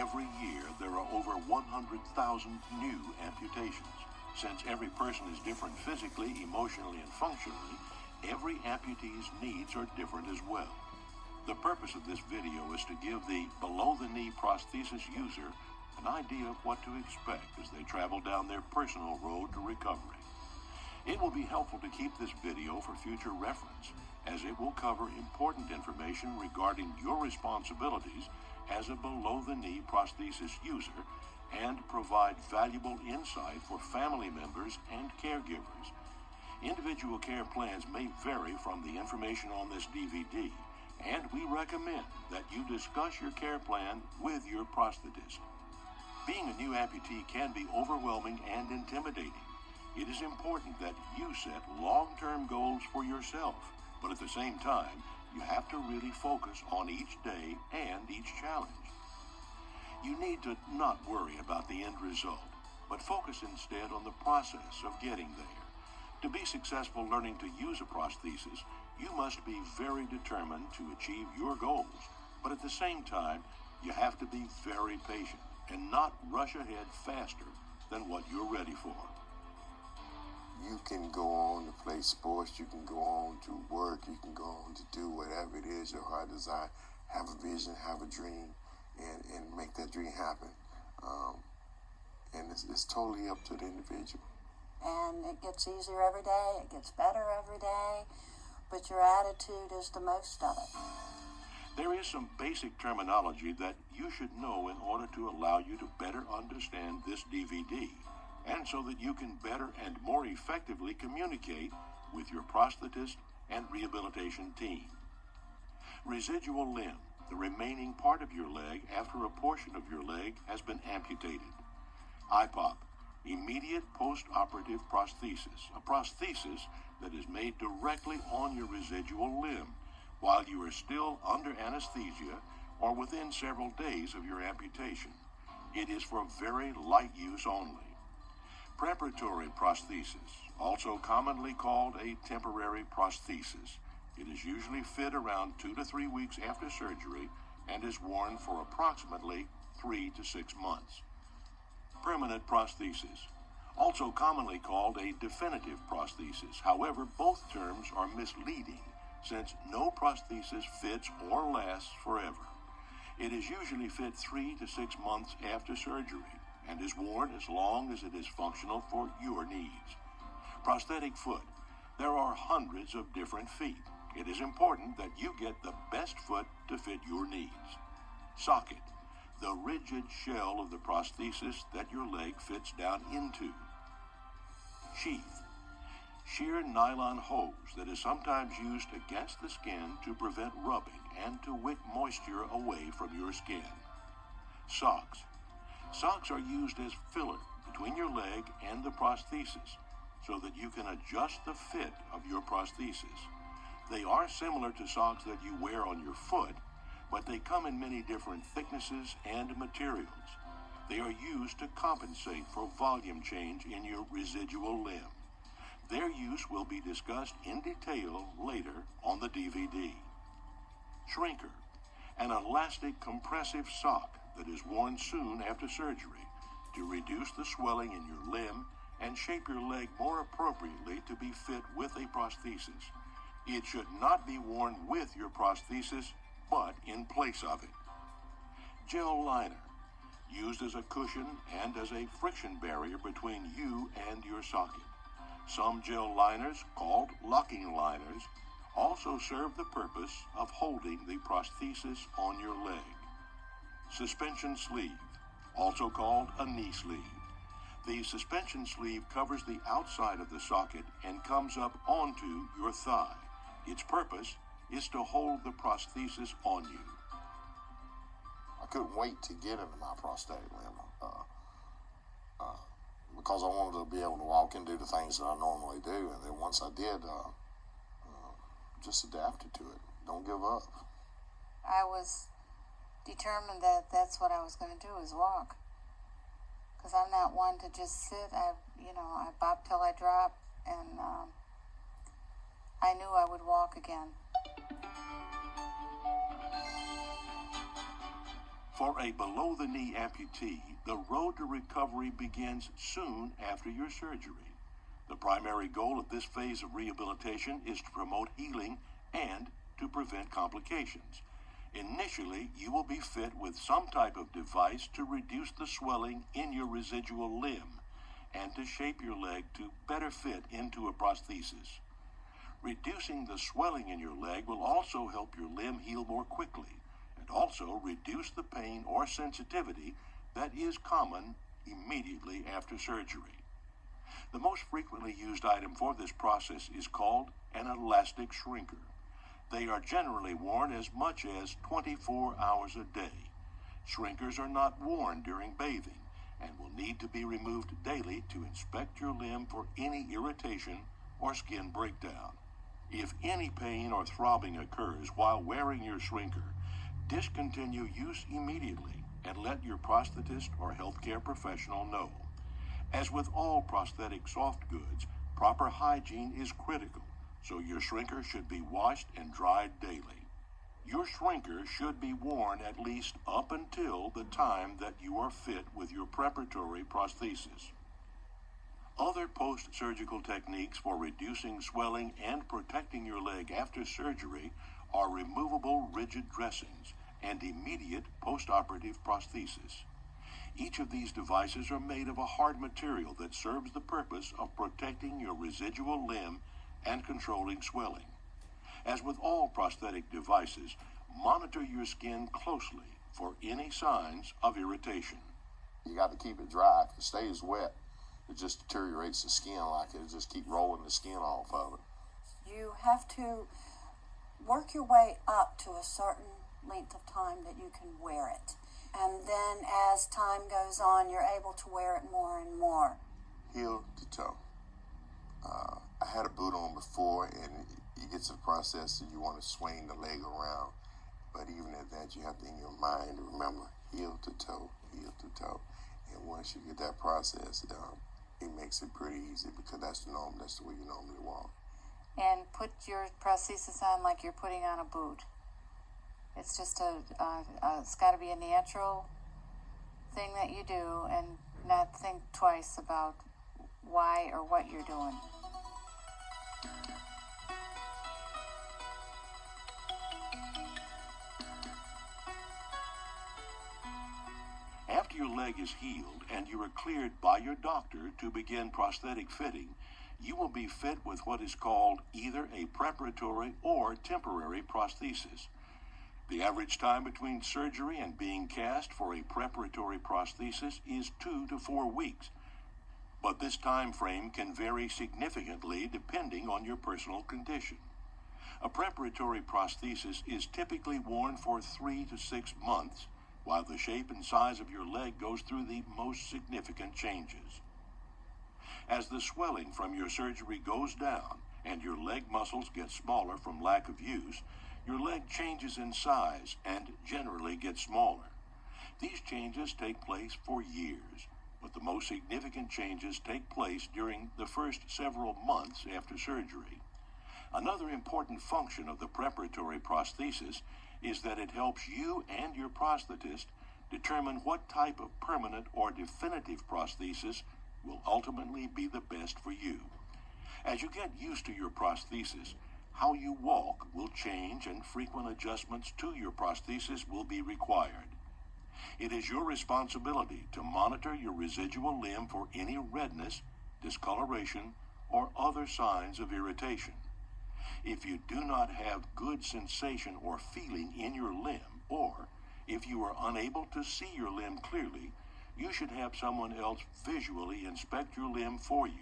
Every year, there are over 100,000 new amputations. Since every person is different physically, emotionally, and functionally, every amputee's needs are different as well. The purpose of this video is to give the below-the-knee prosthesis user an idea of what to expect as they travel down their personal road to recovery. It will be helpful to keep this video for future reference, as it will cover important information regarding your responsibilities as a below-the-knee prosthesis user and provide valuable insight for family members and caregivers. Individual care plans may vary from the information on this DVD, and we recommend that you discuss your care plan with your prosthetist. Being a new amputee can be overwhelming and intimidating. It is important that you set long-term goals for yourself, but at the same time, you have to really focus on each day and each challenge. You need to not worry about the end result, but focus instead on the process of getting there. To be successful learning to use a prosthesis, you must be very determined to achieve your goals, but at the same time, you have to be very patient and not rush ahead faster than what you're ready for. You can go on to play sports, you can go on to work, you can go on to do whatever it is your heart desire, have a vision, have a dream, and make that dream happen. And it's totally up to the individual. And it gets easier every day, it gets better every day, but your attitude is the most of it. There is some basic terminology that you should know in order to allow you to better understand this DVD, and so that you can better and more effectively communicate with your prosthetist and rehabilitation team. Residual limb, the remaining part of your leg after a portion of your leg has been amputated. IPOP, immediate post-operative prosthesis, a prosthesis that is made directly on your residual limb while you are still under anesthesia or within several days of your amputation. It is for very light use only. Preparatory prosthesis, also commonly called a temporary prosthesis. It is usually fit around 2 to 3 weeks after surgery and is worn for approximately 3 to 6 months. Permanent prosthesis, also commonly called a definitive prosthesis. However, both terms are misleading since no prosthesis fits or lasts forever. It is usually fit 3 to 6 months after surgery and is worn as long as it is functional for your needs. Prosthetic foot. There are hundreds of different feet. It is important that you get the best foot to fit your needs. Socket. The rigid shell of the prosthesis that your leg fits down into. Sheath. Sheer nylon hose that is sometimes used against the skin to prevent rubbing and to wick moisture away from your skin. Socks. Socks are used as filler between your leg and the prosthesis so that you can adjust the fit of your prosthesis. They are similar to socks that you wear on your foot, but they come in many different thicknesses and materials. They are used to compensate for volume change in your residual limb. Their use will be discussed in detail later on the DVD. Shrinker, an elastic compressive sock that is worn soon after surgery to reduce the swelling in your limb and shape your leg more appropriately to be fit with a prosthesis. It should not be worn with your prosthesis, but in place of it. Gel liner, used as a cushion and as a friction barrier between you and your socket. Some gel liners, called locking liners, also serve the purpose of holding the prosthesis on your leg. Suspension sleeve, also called a knee sleeve. The suspension sleeve covers the outside of the socket and comes up onto your thigh. Its purpose is to hold the prosthesis on you. I couldn't wait to get into my prosthetic limb because I wanted to be able to walk and do the things that I normally do. And then once I did, just adapted to it. Don't give up. I was determined that that's what I was going to do, is walk. Because I'm not one to just sit. I bop till I drop, and I knew I would walk again. For a below-the-knee amputee, the road to recovery begins soon after your surgery. The primary goal of this phase of rehabilitation is to promote healing and to prevent complications. Initially, you will be fit with some type of device to reduce the swelling in your residual limb and to shape your leg to better fit into a prosthesis. Reducing the swelling in your leg will also help your limb heal more quickly and also reduce the pain or sensitivity that is common immediately after surgery. The most frequently used item for this process is called an elastic shrinker. They are generally worn as much as 24 hours a day. Shrinkers are not worn during bathing and will need to be removed daily to inspect your limb for any irritation or skin breakdown. If any pain or throbbing occurs while wearing your shrinker, discontinue use immediately and let your prosthetist or healthcare professional know. As with all prosthetic soft goods, proper hygiene is critical, so your shrinker should be washed and dried daily. Your shrinker should be worn at least up until the time that you are fit with your preparatory prosthesis. Other post-surgical techniques for reducing swelling and protecting your leg after surgery are removable rigid dressings and immediate post-operative prosthesis. Each of these devices are made of a hard material that serves the purpose of protecting your residual limb and controlling swelling. As with all prosthetic devices, monitor your skin closely for any signs of irritation. You got to keep it dry. If it stays wet, it just deteriorates the skin like it just keep rolling the skin off of it. You have to work your way up to a certain length of time that you can wear it. And then as time goes on, you're able to wear it more and more. Heel to toe. I had a boot on before, and you get to the process that you want to swing the leg around. But even at that, you have to in your mind remember heel to toe, heel to toe. And once you get that process, it makes it pretty easy because that's the norm. That's the way you normally walk. And put your prosthesis on like you're putting on a boot. It's just it's got to be a natural thing that you do and not think twice about why or what you're doing. After your leg is healed and you are cleared by your doctor to begin prosthetic fitting, you will be fit with what is called either a preparatory or temporary prosthesis. The average time between surgery and being cast for a preparatory prosthesis is 2 to 4 weeks, but this time frame can vary significantly depending on your personal condition. A preparatory prosthesis is typically worn for 3 to 6 months, while the shape and size of your leg goes through the most significant changes. As the swelling from your surgery goes down and your leg muscles get smaller from lack of use, your leg changes in size and generally gets smaller. These changes take place for years, but the most significant changes take place during the first several months after surgery. Another important function of the preparatory prosthesis is that it helps you and your prosthetist determine what type of permanent or definitive prosthesis will ultimately be the best for you. As you get used to your prosthesis, how you walk will change and frequent adjustments to your prosthesis will be required. It is your responsibility to monitor your residual limb for any redness, discoloration, or other signs of irritation. If you do not have good sensation or feeling in your limb, or if you are unable to see your limb clearly, you should have someone else visually inspect your limb for you.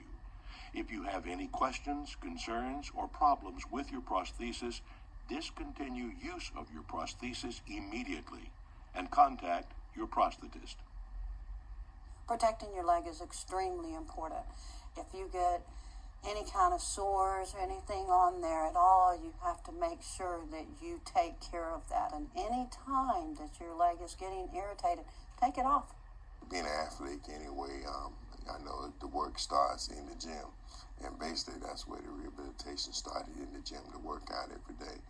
If you have any questions, concerns, or problems with your prosthesis, discontinue use of your prosthesis immediately and contact your prosthetist. Protecting your leg is extremely important. If you get any kind of sores or anything on there at all, you have to make sure that you take care of that. And any time that your leg is getting irritated, take it off. Being an athlete anyway, I know the work starts in the gym. And basically, that's where the rehabilitation started, in the gym, to work out every day.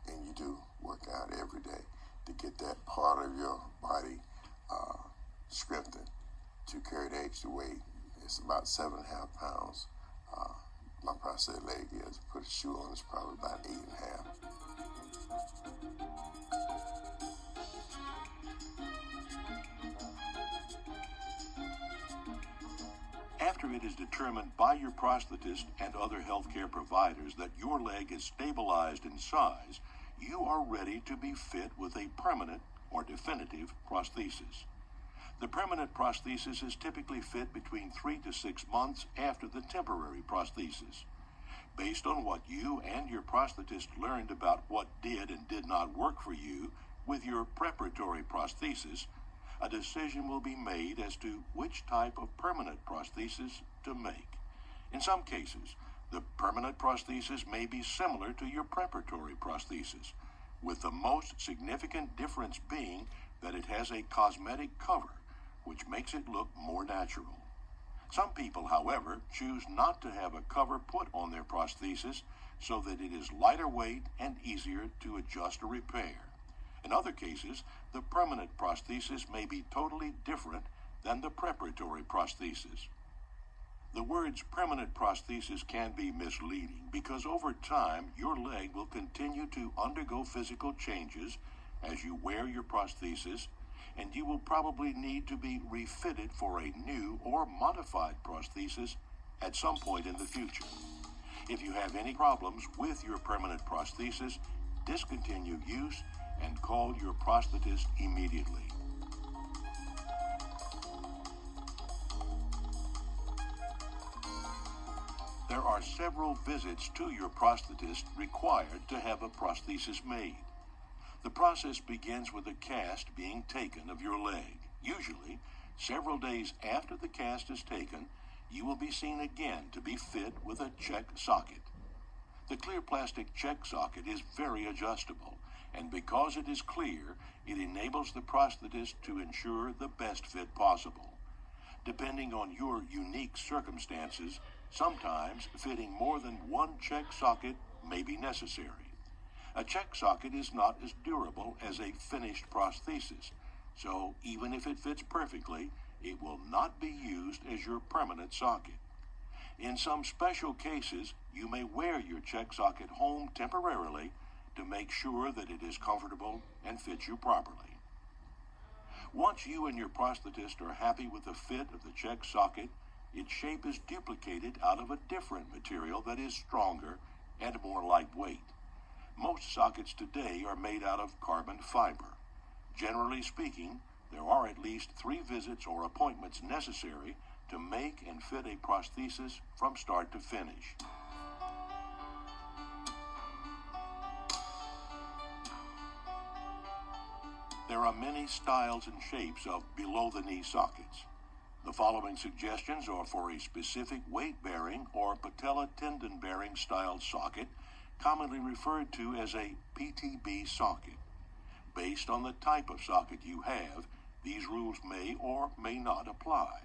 And you do work out every day. to get that part of your body strengthened to carry the extra weight. It's about 7.5 pounds. My prosthetic leg is. Put a shoe on, it's probably about 8.5. After it is determined by your prosthetist and other healthcare providers that your leg is stabilized in size, you are ready to be fit with a permanent or definitive prosthesis. The permanent prosthesis is typically fit between 3 to 6 months after the temporary prosthesis. Based on what you and your prosthetist learned about what did and did not work for you with your preparatory prosthesis, a decision will be made as to which type of permanent prosthesis to make. In some cases, the permanent prosthesis may be similar to your preparatory prosthesis, with the most significant difference being that it has a cosmetic cover, which makes it look more natural. Some people, however, choose not to have a cover put on their prosthesis so that it is lighter weight and easier to adjust or repair. In other cases, the permanent prosthesis may be totally different than the preparatory prosthesis. The words permanent prosthesis can be misleading because over time your leg will continue to undergo physical changes as you wear your prosthesis, and you will probably need to be refitted for a new or modified prosthesis at some point in the future. If you have any problems with your permanent prosthesis, discontinue use and call your prosthetist immediately. There are several visits to your prosthetist required to have a prosthesis made. The process begins with a cast being taken of your leg. Usually, several days after the cast is taken, you will be seen again to be fit with a check socket. The clear plastic check socket is very adjustable, and because it is clear, it enables the prosthetist to ensure the best fit possible. Depending on your unique circumstances, sometimes fitting more than one check socket may be necessary. A check socket is not as durable as a finished prosthesis, so even if it fits perfectly, it will not be used as your permanent socket. In some special cases, you may wear your check socket home temporarily to make sure that it is comfortable and fits you properly. Once you and your prosthetist are happy with the fit of the check socket, its shape is duplicated out of a different material that is stronger and more lightweight. Most sockets today are made out of carbon fiber. Generally speaking, there are at least 3 visits or appointments necessary to make and fit a prosthesis from start to finish. There are many styles and shapes of below-the-knee sockets. The following suggestions are for a specific weight-bearing or patella tendon-bearing style socket, commonly referred to as a PTB socket. Based on the type of socket you have, these rules may or may not apply.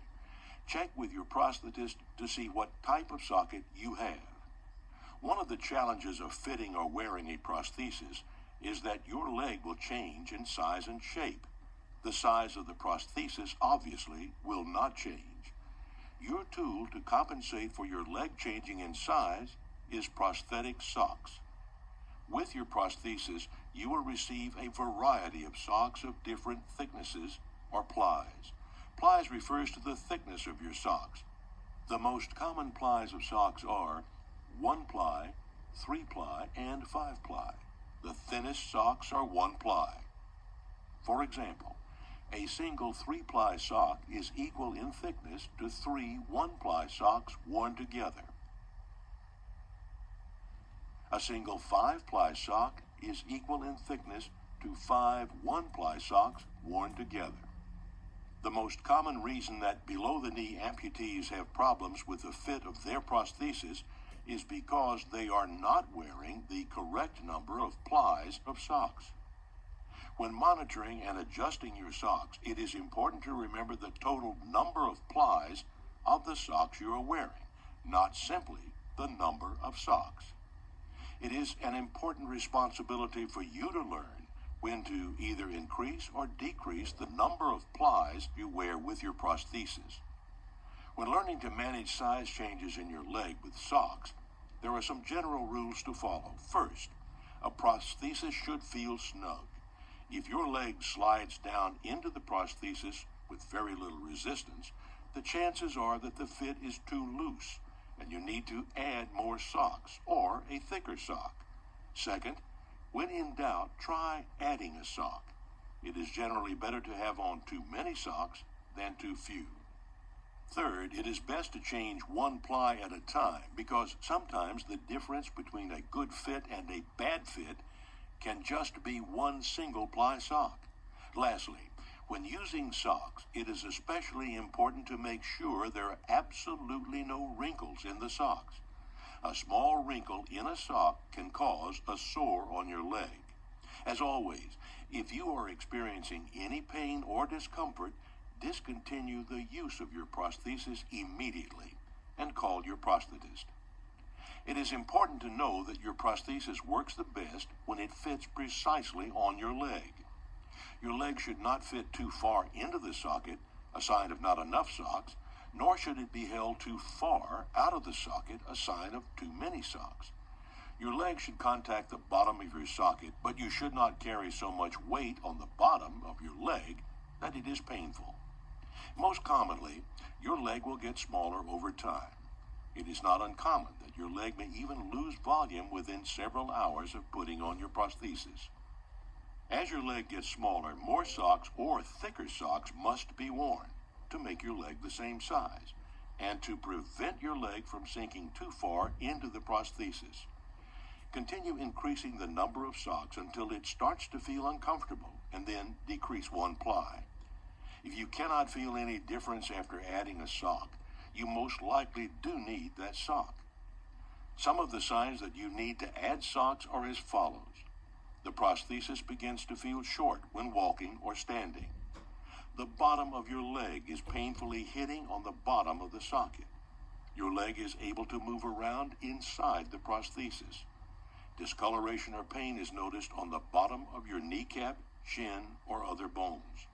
Check with your prosthetist to see what type of socket you have. One of the challenges of fitting or wearing a prosthesis is that your leg will change in size and shape. The size of the prosthesis obviously will not change. Your tool to compensate for your leg changing in size is prosthetic socks. With your prosthesis, you will receive a variety of socks of different thicknesses or plies. Plies refers to the thickness of your socks. The most common plies of socks are 1 ply, 3 ply, and 5 ply. The thinnest socks are 1 ply. For example, a single 3-ply sock is equal in thickness to 3 1-ply socks worn together. A single 5-ply sock is equal in thickness to 5 1-ply socks worn together. The most common reason that below-the-knee amputees have problems with the fit of their prosthesis is because they are not wearing the correct number of plies of socks. When monitoring and adjusting your socks, it is important to remember the total number of plies of the socks you are wearing, not simply the number of socks. It is an important responsibility for you to learn when to either increase or decrease the number of plies you wear with your prosthesis. When learning to manage size changes in your leg with socks, there are some general rules to follow. First, a prosthesis should feel snug. If your leg slides down into the prosthesis with very little resistance, the chances are that the fit is too loose and you need to add more socks or a thicker sock. Second, when in doubt, try adding a sock. It is generally better to have on too many socks than too few. Third, it is best to change one ply at a time because sometimes the difference between a good fit and a bad fit can just be one single ply sock. Lastly, when using socks, it is especially important to make sure there are absolutely no wrinkles in the socks. A small wrinkle in a sock can cause a sore on your leg. As always, if you are experiencing any pain or discomfort, discontinue the use of your prosthesis immediately and call your prosthetist. It is important to know that your prosthesis works the best when it fits precisely on your leg. Your leg should not fit too far into the socket, a sign of not enough socks, nor should it be held too far out of the socket, a sign of too many socks. Your leg should contact the bottom of your socket, but you should not carry so much weight on the bottom of your leg that it is painful. Most commonly, your leg will get smaller over time. It is not uncommon that your leg may even lose volume within several hours of putting on your prosthesis. As your leg gets smaller, more socks or thicker socks must be worn to make your leg the same size and to prevent your leg from sinking too far into the prosthesis. Continue increasing the number of socks until it starts to feel uncomfortable and then decrease one ply. If you cannot feel any difference after adding a sock, you most likely do need that sock. Some of the signs that you need to add socks are as follows. The prosthesis begins to feel short when walking or standing. The bottom of your leg is painfully hitting on the bottom of the socket. Your leg is able to move around inside the prosthesis. Discoloration or pain is noticed on the bottom of your kneecap, shin, or other bones.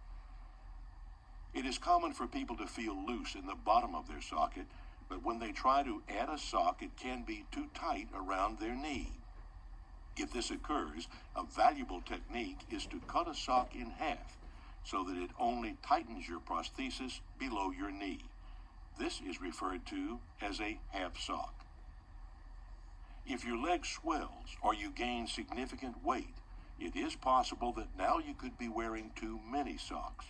It is common for people to feel loose in the bottom of their socket, but when they try to add a sock, it can be too tight around their knee. If this occurs, a valuable technique is to cut a sock in half so that it only tightens your prosthesis below your knee. This is referred to as a half sock. If your leg swells or you gain significant weight, it is possible that now you could be wearing too many socks.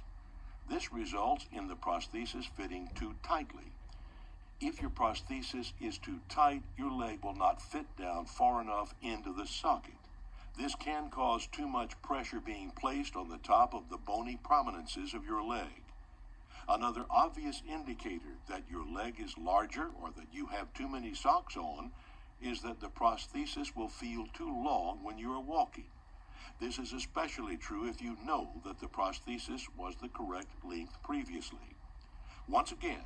This results in the prosthesis fitting too tightly. If your prosthesis is too tight, your leg will not fit down far enough into the socket. This can cause too much pressure being placed on the top of the bony prominences of your leg. Another obvious indicator that your leg is larger or that you have too many socks on is that the prosthesis will feel too long when you are walking. This is especially true if you know that the prosthesis was the correct length previously. Once again,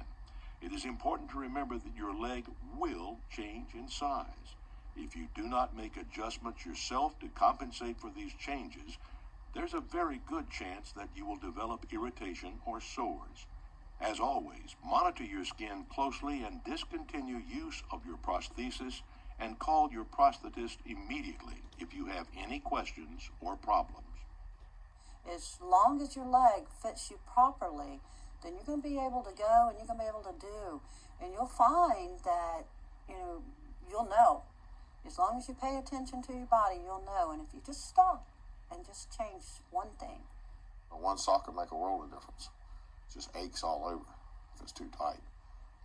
it is important to remember that your leg will change in size. If you do not make adjustments yourself to compensate for these changes, there's a very good chance that you will develop irritation or sores. As always, monitor your skin closely and discontinue use of your prosthesis and call your prosthetist immediately if you have any questions or problems. As long as your leg fits you properly, then you're going to be able to go and you're going to be able to do. And you'll find that, you'll know. As long as you pay attention to your body, you'll know. And if you just stop and just change one thing. One sock can make a world of difference. It just aches all over if it's too tight.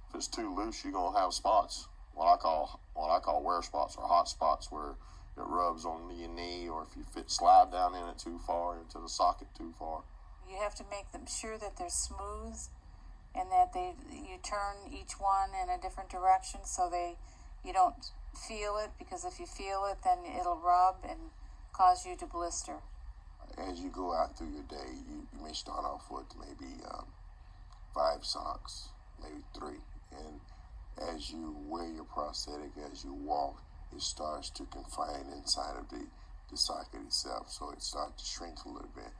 If it's too loose, you're going to have spots. What I call wear spots or hot spots where it rubs on your knee, or if you slide down in it too far, into the socket too far. You have to make them sure that they're smooth and that you turn each one in a different direction so you don't feel it, because if you feel it, then it'll rub and cause you to blister. As you go out through your day, you may start off with maybe 5 socks, maybe 3, and as you wear your prosthetic, as you walk, it starts to confine inside of the the socket itself, so it starts to shrink a little bit.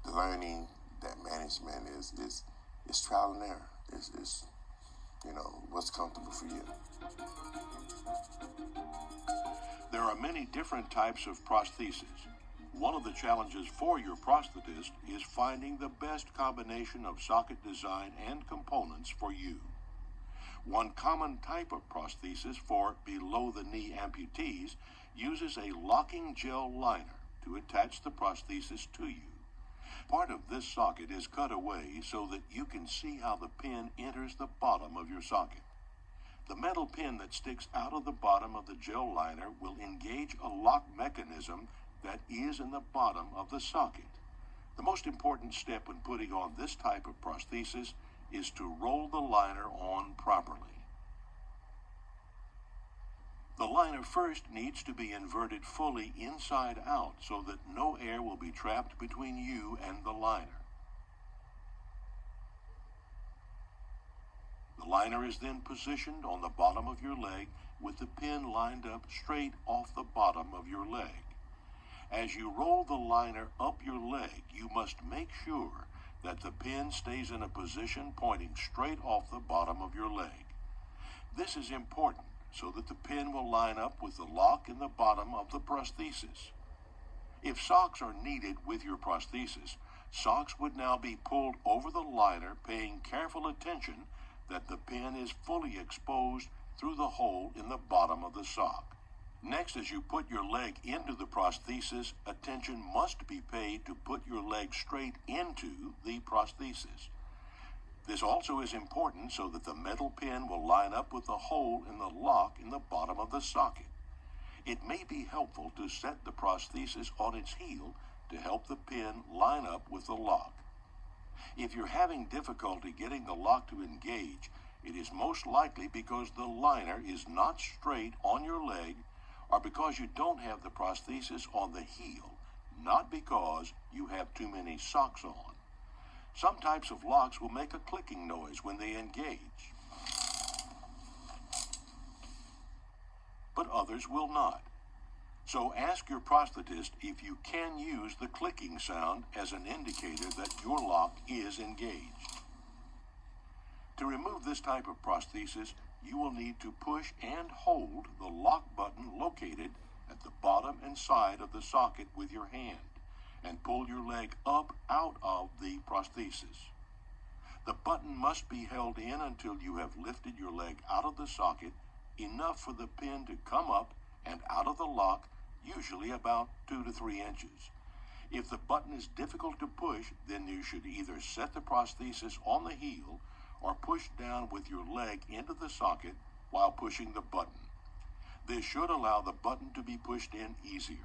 The learning that management is trial and error. Is what's comfortable for you. There are many different types of prostheses. One of the challenges for your prosthetist is finding the best combination of socket design and components for you. One common type of prosthesis for below-the-knee amputees uses a locking gel liner to attach the prosthesis to you. Part of this socket is cut away so that you can see how the pin enters the bottom of your socket. The metal pin that sticks out of the bottom of the gel liner will engage a lock mechanism that is in the bottom of the socket. The most important step when putting on this type of prosthesis is to roll the liner on properly. The liner first needs to be inverted fully inside out so that no air will be trapped between you and the liner. The liner is then positioned on the bottom of your leg with the pin lined up straight off the bottom of your leg. As you roll the liner up your leg, you must make sure that the pin stays in a position pointing straight off the bottom of your leg. This is important so that the pin will line up with the lock in the bottom of the prosthesis. If socks are needed with your prosthesis, socks would now be pulled over the liner, paying careful attention that the pin is fully exposed through the hole in the bottom of the sock. Next, as you put your leg into the prosthesis, attention must be paid to put your leg straight into the prosthesis. This also is important so that the metal pin will line up with the hole in the lock in the bottom of the socket. It may be helpful to set the prosthesis on its heel to help the pin line up with the lock. If you're having difficulty getting the lock to engage, it is most likely because the liner is not straight on your leg or because you don't have the prosthesis on the heel, not because you have too many socks on. Some types of locks will make a clicking noise when they engage, but others will not. So ask your prosthetist if you can use the clicking sound as an indicator that your lock is engaged. To remove this type of prosthesis, you will need to push and hold the lock button located at the bottom and side of the socket with your hand, and pull your leg up out of the prosthesis. The button must be held in until you have lifted your leg out of the socket enough for the pin to come up and out of the lock, usually about 2 to 3 inches. If the button is difficult to push, then you should either set the prosthesis on the heel or push down with your leg into the socket while pushing the button. This should allow the button to be pushed in easier.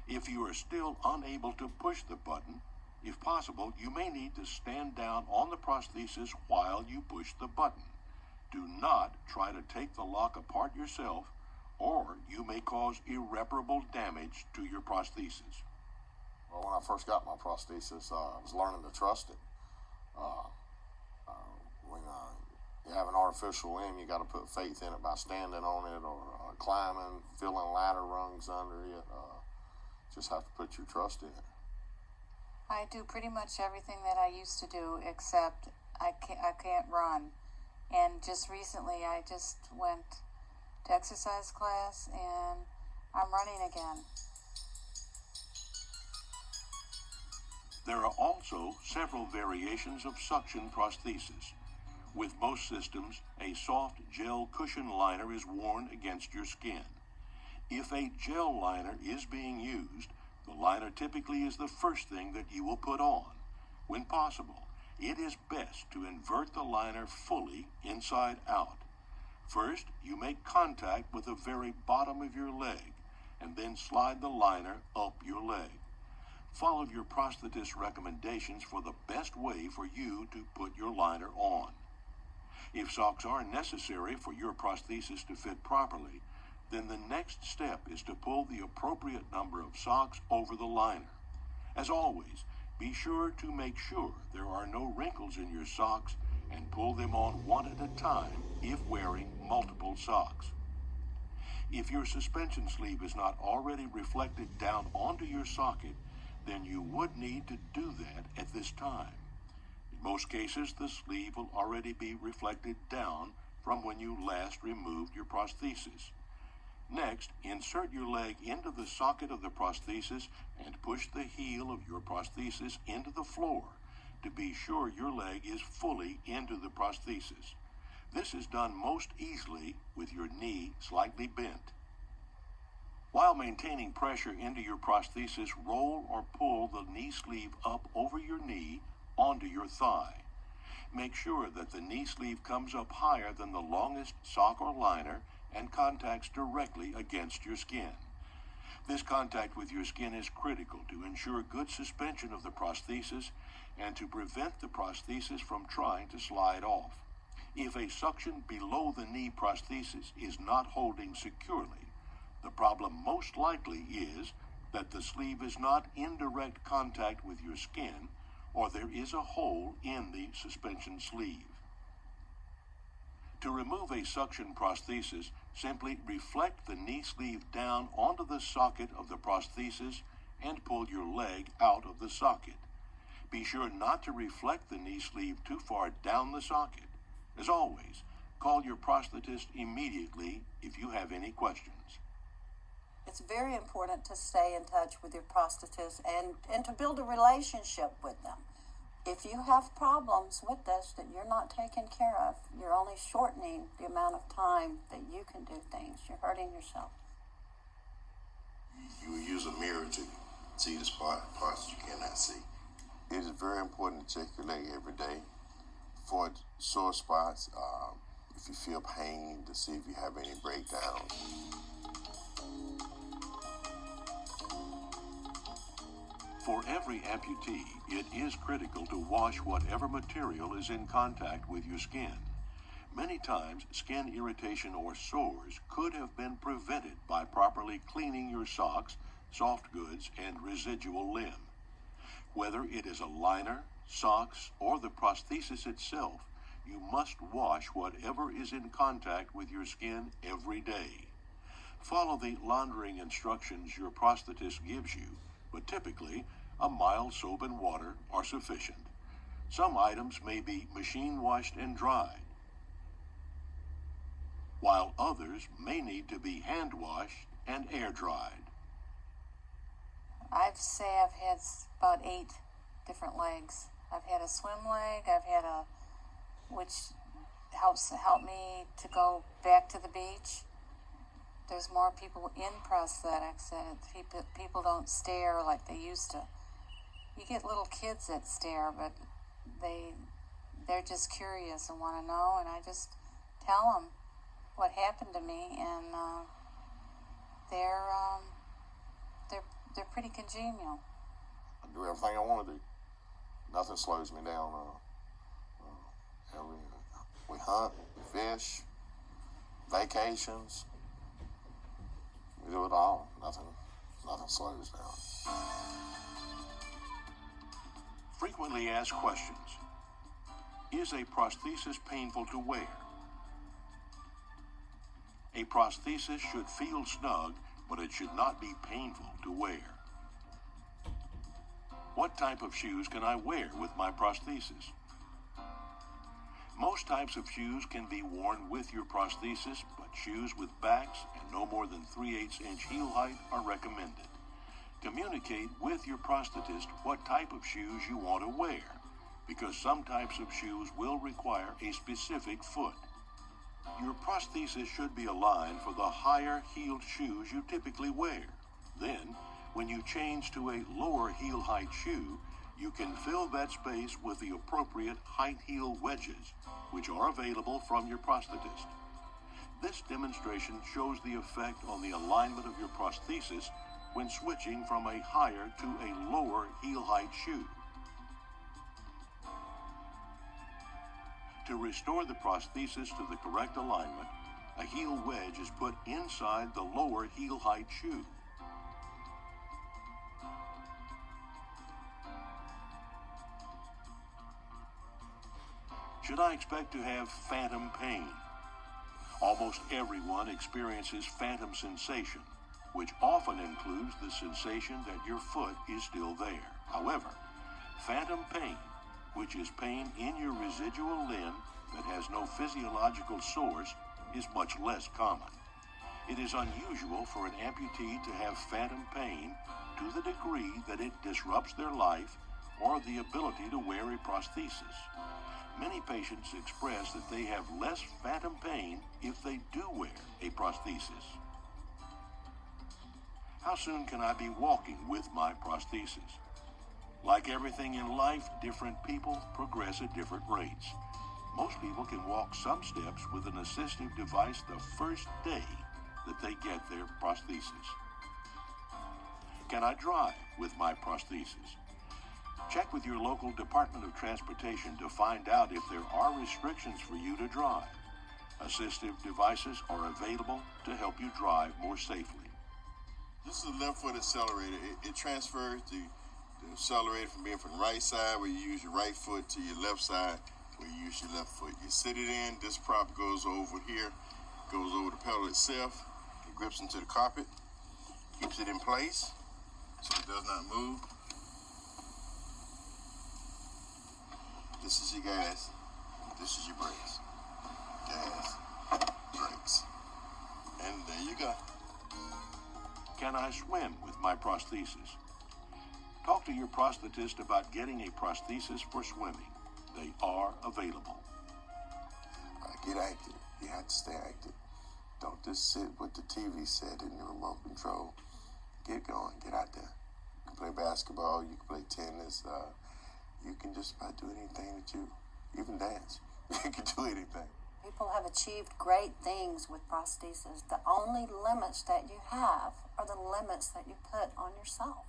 If you are still unable to push the button, if possible, you may need to stand down on the prosthesis while you push the button. Do not try to take the lock apart yourself, or you may cause irreparable damage to your prosthesis. Well, when I first got my prosthesis, I was learning to trust it. When you have an artificial limb, you got to put faith in it by standing on it or climbing, feeling ladder rungs under it. Just have to put your trust in it. I do pretty much everything that I used to do, except I can't run. And just recently, I just went to exercise class, and I'm running again. There are also several variations of suction prosthesis. With most systems, a soft gel cushion liner is worn against your skin. If a gel liner is being used, the liner typically is the first thing that you will put on. When possible, it is best to invert the liner fully inside out. First, you make contact with the very bottom of your leg, and then slide the liner up your leg. Follow your prosthetist's recommendations for the best way for you to put your liner on. If socks are necessary for your prosthesis to fit properly, then the next step is to pull the appropriate number of socks over the liner. As always, be sure to make sure there are no wrinkles in your socks and pull them on one at a time if wearing multiple socks. If your suspension sleeve is not already reflected down onto your socket, then you would need to do that at this time. In most cases, the sleeve will already be reflected down from when you last removed your prosthesis. Next, insert your leg into the socket of the prosthesis and push the heel of your prosthesis into the floor to be sure your leg is fully into the prosthesis. This is done most easily with your knee slightly bent. While maintaining pressure into your prosthesis, roll or pull the knee sleeve up over your knee onto your thigh. Make sure that the knee sleeve comes up higher than the longest sock or liner and contacts directly against your skin. This contact with your skin is critical to ensure good suspension of the prosthesis and to prevent the prosthesis from trying to slide off. If a suction below the knee prosthesis is not holding securely, the problem most likely is that the sleeve is not in direct contact with your skin, or there is a hole in the suspension sleeve. To remove a suction prosthesis, simply reflect the knee sleeve down onto the socket of the prosthesis and pull your leg out of the socket. Be sure not to reflect the knee sleeve too far down the socket. As always, call your prosthetist immediately if you have any questions. It's very important to stay in touch with your prosthetist and to build a relationship with them. If you have problems with this that you're not taking care of, you're only shortening the amount of time that you can do things. You're hurting yourself. You will use a mirror to see the parts you cannot see. It is very important to check your leg every day for sore spots. If you feel pain, to see if you have any breakdowns. For every amputee, it is critical to wash whatever material is in contact with your skin. Many times, skin irritation or sores could have been prevented by properly cleaning your socks, soft goods, and residual limb. Whether it is a liner, socks, or the prosthesis itself, you must wash whatever is in contact with your skin every day. Follow the laundering instructions your prosthetist gives you, but typically, a mild soap and water are sufficient. Some items may be machine washed and dried, while others may need to be hand washed and air dried. I've had about 8 different legs. I've had a swim leg, which help me to go back to the beach. There's more people in prosthetics, and people don't stare like they used to. You get little kids that stare, but they're just curious and want to know, and I just tell them what happened to me, and they're pretty congenial. I do everything I want to do. Nothing slows me down. We hunt, we fish, vacations. We do it all. Nothing slows down. Frequently asked questions. Is a prosthesis painful to wear? A prosthesis should feel snug, but it should not be painful to wear. What type of shoes can I wear with my prosthesis? Most types of shoes can be worn with your prosthesis, but shoes with backs and no more than 3/8-inch heel height are recommended. Communicate with your prosthetist what type of shoes you want to wear, because some types of shoes will require a specific foot. Your prosthesis should be aligned for the higher heeled shoes you typically wear. Then, when you change to a lower heel height shoe, you can fill that space with the appropriate height heel wedges, which are available from your prosthetist. This demonstration shows the effect on the alignment of your prosthesis when switching from a higher to a lower heel height shoe. To restore the prosthesis to the correct alignment, a heel wedge is put inside the lower heel height shoe. Should I expect to have phantom pain? Almost everyone experiences phantom sensation, which often includes the sensation that your foot is still there. However, phantom pain, which is pain in your residual limb that has no physiological source, is much less common. It is unusual for an amputee to have phantom pain to the degree that it disrupts their life or the ability to wear a prosthesis. Many patients express that they have less phantom pain if they do wear a prosthesis. How soon can I be walking with my prosthesis? Like everything in life, different people progress at different rates. Most people can walk some steps with an assistive device the first day that they get their prosthesis. Can I drive with my prosthesis? Check with your local Department of Transportation to find out if there are restrictions for you to drive. Assistive devices are available to help you drive more safely. This is a left foot accelerator. It transfers the accelerator from being from the right side where you use your right foot to your left side where you use your left foot. You sit it in, this prop goes over here, goes over the pedal itself, it grips into the carpet, keeps it in place so it does not move. This is your gas, this is your brakes. Gas, brakes. And there you go. Can I swim with my prosthesis? Talk to your prosthetist about getting a prosthesis for swimming. They are available. Get active. You have to stay active. Don't just sit with the TV set in the remote control. Get going. Get out there. You can play basketball. You can play tennis. You can just about do anything that you, even dance. You can do anything. People have achieved great things with prostheses. The only limits that you have are the limits that you put on yourself.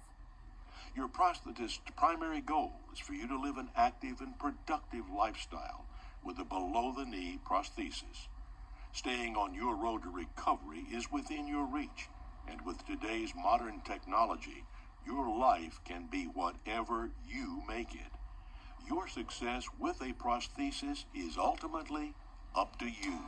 Your prosthetist's primary goal is for you to live an active and productive lifestyle with a below-the-knee prosthesis. Staying on your road to recovery is within your reach, and with today's modern technology, your life can be whatever you make it. Your success with a prosthesis is ultimately up to you.